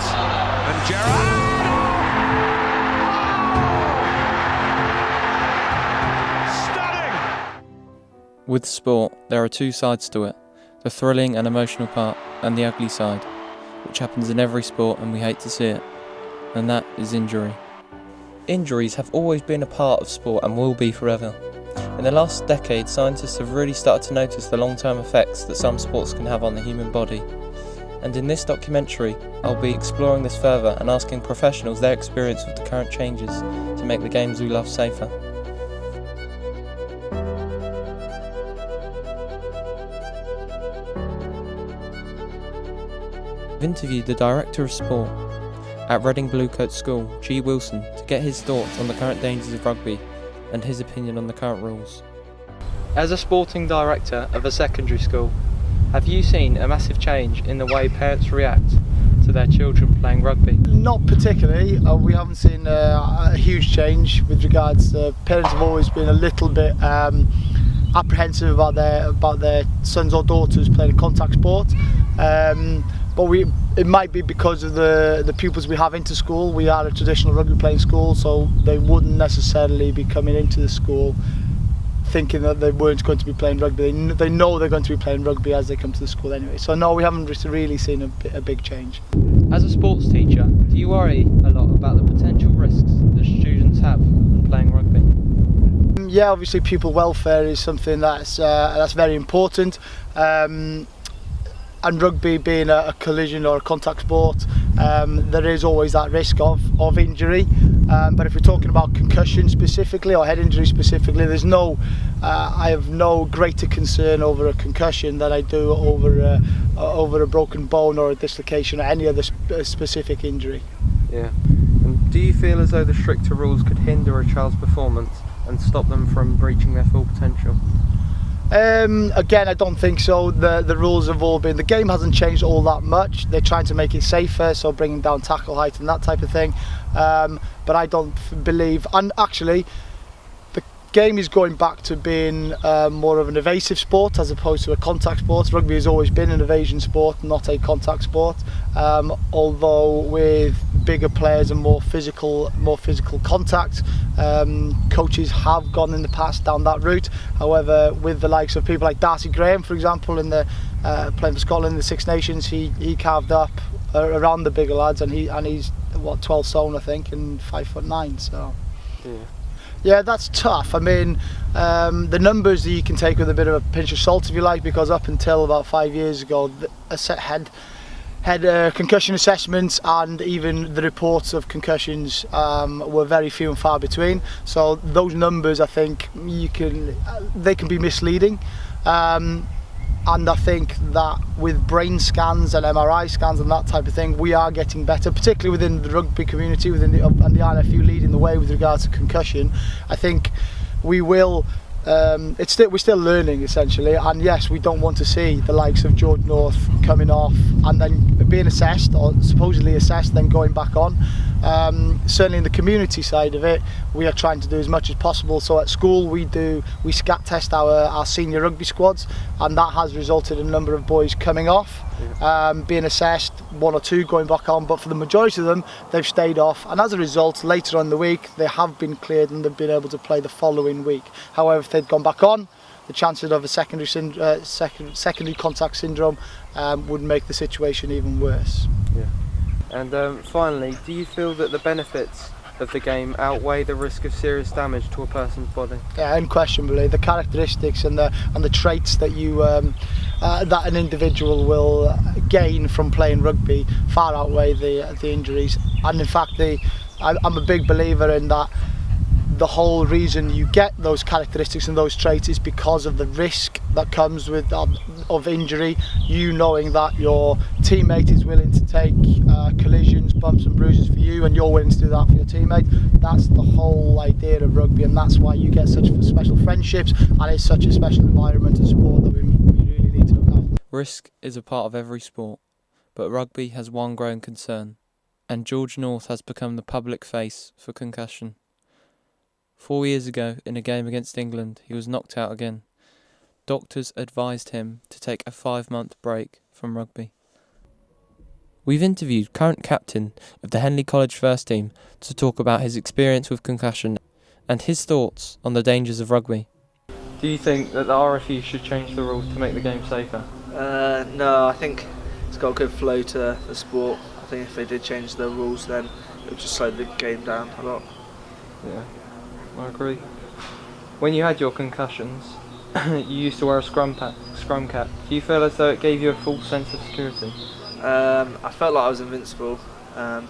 it. And Gerrard. With sport, there are two sides to it, the thrilling and emotional part, and the ugly side, which happens in every sport and we hate to see it, and that is injury. Injuries have always been a part of sport and will be forever. In the last decade, scientists have really started to notice the long-term effects that some sports can have on the human body. And in this documentary, I'll be exploring this further and asking professionals their experience with the current changes to make the games we love safer. I've interviewed the Director of Sport at Reading Bluecoat School, G. Wilson, to get his thoughts on the current dangers of rugby and his opinion on the current rules. As a sporting director of a secondary school, have you seen a massive change in the way parents react to their children playing rugby? Not particularly. We haven't seen a huge change with regards to parents. Have always been a little bit apprehensive about their sons or daughters playing a contact sport. But it might be because of the pupils we have into school. We are a traditional rugby playing school, so they wouldn't necessarily be coming into the school thinking that they weren't going to be playing rugby. They know they're going to be playing rugby as they come to the school anyway. So no, we haven't really seen a big change. As a sports teacher, do you worry a lot about the potential risks that students have in playing rugby? Yeah, obviously pupil welfare is something that's very important. And rugby being a collision or a contact sport, there is always that risk of injury. But if we're talking about concussion specifically or head injury specifically, I have no greater concern over a concussion than I do over a broken bone or a dislocation or any other specific injury. Yeah. And do you feel as though the stricter rules could hinder a child's performance and stop them from reaching their full potential? Again, I don't think so. The rules have all been, the game hasn't changed all that much. They're trying to make it safer, so bringing down tackle height and that type of thing. But I don't believe, and actually the game is going back to being more of an evasive sport as opposed to a contact sport. Rugby has always been an evasion sport, not a contact sport. Although with bigger players and more physical contact, coaches have gone in the past down that route. However, with the likes of people like Darcy Graham, for example, in the playing for Scotland in the Six Nations, he carved up around the bigger lads, and he's 12 stone I think and 5'9". So yeah, that's tough. I mean, the numbers that you can take with a bit of a pinch of salt if you like, because up until about 5 years ago, had concussion assessments, and even the reports of concussions were very few and far between. So those numbers, I think, they can be misleading. And I think that with brain scans and MRI scans and that type of thing, we are getting better, particularly within the rugby community, and the RFU leading the way with regards to concussion. I think we will. We're still learning essentially, and yes, we don't want to see the likes of George North coming off and then being assessed or supposedly assessed, then going back on. Certainly in the community side of it, we are trying to do as much as possible. So at school we scat test our senior rugby squads, and that has resulted in a number of boys coming off, being assessed, one or two going back on, but for the majority of them they've stayed off, and as a result later on in the week they have been cleared and they've been able to play the following week. However, if they'd gone back on, the chances of a secondary contact syndrome would make the situation even worse. Yeah. And finally, do you feel that the benefits of the game outweigh the risk of serious damage to a person's body? Yeah, unquestionably. The characteristics and the traits that that an individual will gain from playing rugby far outweigh the injuries. And in fact, I'm a big believer in that. The whole reason you get those characteristics and those traits is because of the risk that comes with of injury. You knowing that your teammate is willing to take collisions, bumps and bruises for you, and you're willing to do that for your teammate. That's the whole idea of rugby, and that's why you get such special friendships, and it's such a special environment and sport that we really need to look after. Risk is a part of every sport, but rugby has one growing concern, and George North has become the public face for concussion. 4 years ago, in a game against England, he was knocked out again. Doctors advised him to take a 5-month break from rugby. We've interviewed current captain of the Henley College first team to talk about his experience with concussion and his thoughts on the dangers of rugby. Do you think that the RFU should change the rules to make the game safer? No, I think it's got a good flow to the sport. I think if they did change the rules, then it would just slow the game down a lot. Yeah, I agree. When you had your concussions, you used to wear a scrum cap. Do you feel as though it gave you a false sense of security? I felt like I was invincible. I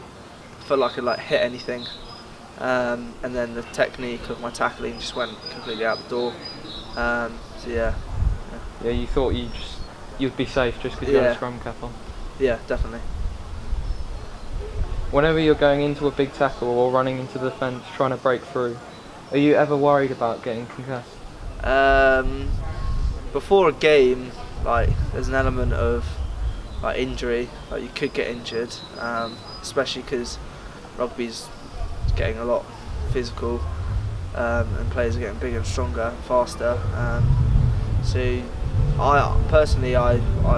felt like I could hit anything, and then the technique of my tackling just went completely out the door. So yeah. Yeah, you thought you'd be safe just because you had a scrum cap on. Yeah, definitely. Whenever you're going into a big tackle or running into the fence trying to break through, are you ever worried about getting concussed? Before a game, there's an element of injury, you could get injured, especially because rugby's getting a lot physical, and players are getting bigger and stronger and faster. So I personally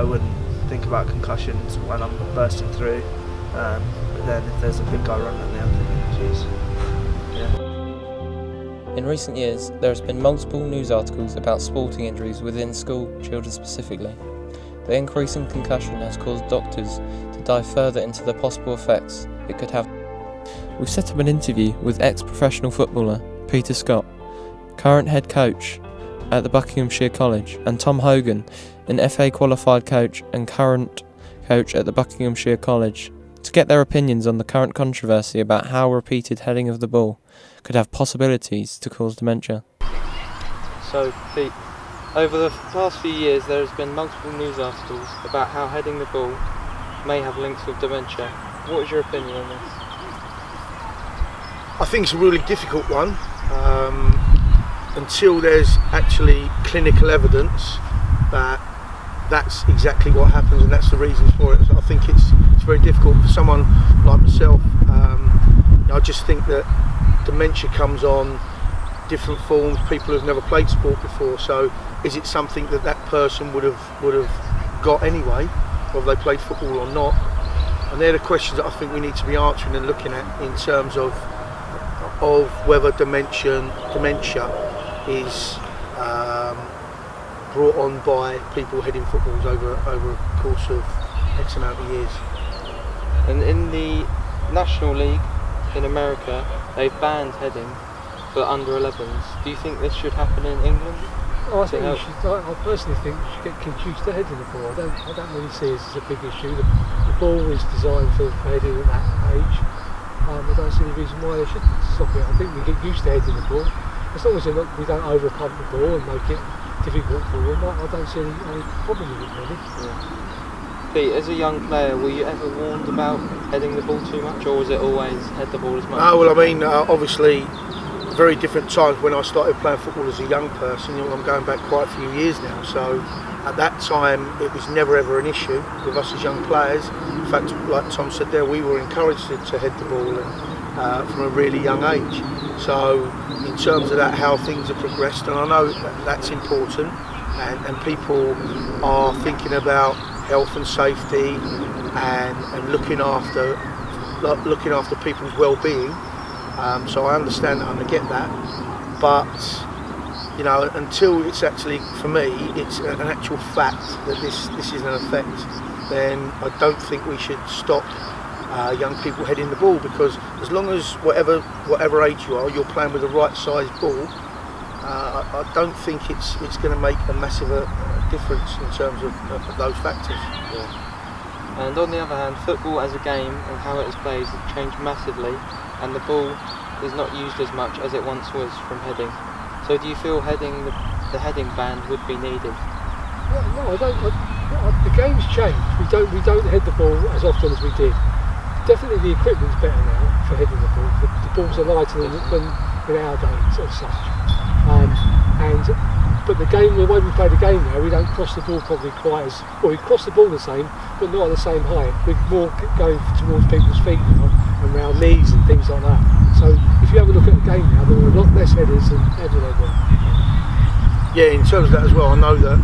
wouldn't think about concussions when I'm bursting through, but then if there's a big guy running at me, I'm thinking, geez. Yeah. In recent years, there has been multiple news articles about sporting injuries within school children specifically. The increase in concussion has caused doctors to dive further into the possible effects it could have. We've set up an interview with ex-professional footballer Peter Scott, current head coach at the Buckinghamshire College, and Tom Hogan, an FA qualified coach and current coach at the Buckinghamshire College, to get their opinions on the current controversy about how repeated heading of the ball could have possibilities to cause dementia. So, Pete, over the past few years there has been multiple news articles about how heading the ball may have links with dementia. What is your opinion on this? I think it's a really difficult one. Until there's actually clinical evidence that that's exactly what happens and that's the reasons for it. So I think it's very difficult for someone like myself. I just think that dementia comes on different forms. People who've never played sport before. So is it something that person would have got anyway, whether they played football or not? And they're the questions that I think we need to be answering and looking at in terms of whether dementia is brought on by people heading footballs over a course of X amount of years. And in the National League in America, they've banned heading for under 11s. Do you think this should happen in England? I think I personally think you should get kids used to heading the ball. I don't really see it as a big issue. The ball is designed for heading at that age. I don't see any reason why they should stop it. I think we get used to heading the ball. As long as we don't overpump the ball and make it difficult for them, I don't see any problem with it really. Yeah. Pete, as a young player, were you ever warned about heading the ball too much, or was it always head the ball as much? No, well, I mean, obviously, very different times when I started playing football as a young person. I'm going back quite a few years now, so at that time it was never ever an issue with us as young players. In fact, like Tom said there, we were encouraged to head the ball and, from a really young age. So in terms of that, how things have progressed, and I know that's important, and people are thinking about health and safety and looking after people's well-being. So I understand that and I get that, but until it's actually, for me, it's an actual fact that this is an effect, then I don't think we should stop young people heading the ball, because as long as whatever age you are, you're playing with the right size ball, I don't think it's going to make a massive difference in terms of those factors. Yeah. And on the other hand, football as a game and how it is played has changed massively, and the ball is not used as much as it once was from heading. So do you feel the heading ban would be needed? No, I don't. The game's changed. We don't head the ball as often as we did. Definitely the equipment's better now for heading the ball. The balls are lighter than in our days as such. But the way we play the game now, we don't cross the ball probably quite as, we cross the ball the same, but not at the same height. We're more going towards people's feet now, and around knees and things like that. So if you have a look at the game now, there are a lot less headers than ever there were. Yeah, in terms of that as well, I know that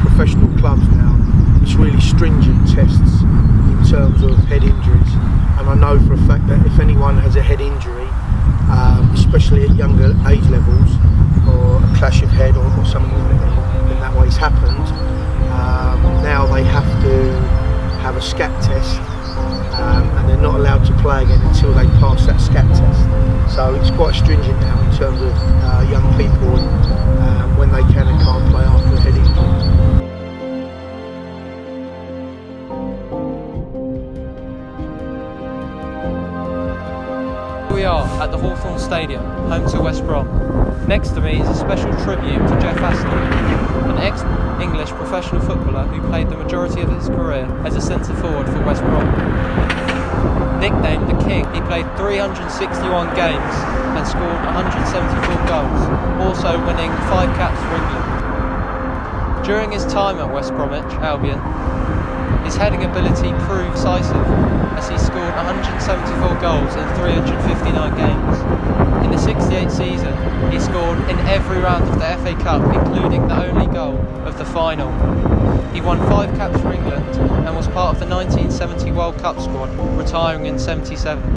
professional clubs now, it's really stringent tests in terms of head injuries, and I know for a fact that if anyone has a head injury, especially at younger age levels, or a clash of head or something in that way has happened, now they have to have a SCAT test, and they're not allowed to play again until they pass that SCAT test. So it's quite stringent now in terms of young people and when they can and can't play after a head injury. We are at the Hawthorn Stadium, home to West Brom. Next to me is a special tribute to Jeff Astley, an ex-English professional footballer who played the majority of his career as a centre-forward for West Brom. Nicknamed the King, he played 361 games and scored 174 goals, also winning 5 caps for England. During his time at West Bromwich Albion, his heading ability proved decisive, as he scored 174 goals in 359 games. In the 68 season, he scored in every round of the FA Cup, including the only goal of the final. He won 5 caps for England and was part of the 1970 World Cup squad, retiring in '77.